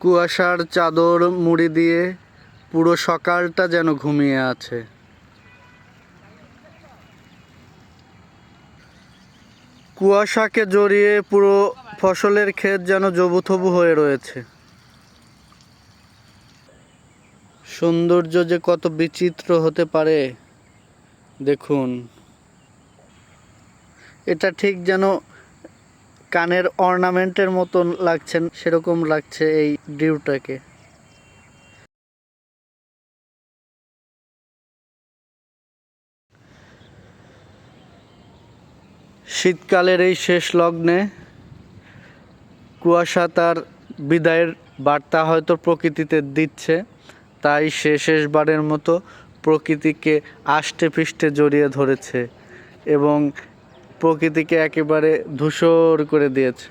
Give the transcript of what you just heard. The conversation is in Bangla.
কুয়াশার চাদর মুড়ি দিয়ে পুরো সকালটা যেন ঘুমিয়ে আছে। কুয়াশাকে জড়িয়ে পুরো ফসলের ক্ষেত যেন জবুথবু হয়ে রয়েছে। সৌন্দর্য যে কত বিচিত্র হতে পারে দেখুন। এটা ঠিক যেন কানের অর্নামেন্টের মতন লাগছে, সেরকম লাগছে এই ডিউটাকে। শীতকালের এই শেষ লগ্নে কুয়াশা তার বিদায়ের বার্তা হয়তো প্রকৃতিতে দিচ্ছে, তাই সে শেষবারের মতো প্রকৃতিকে আষ্টে পৃষ্ঠে জড়িয়ে ধরেছে এবং প্রকৃতিকে একেবারে ধূসর করে দিয়েছে।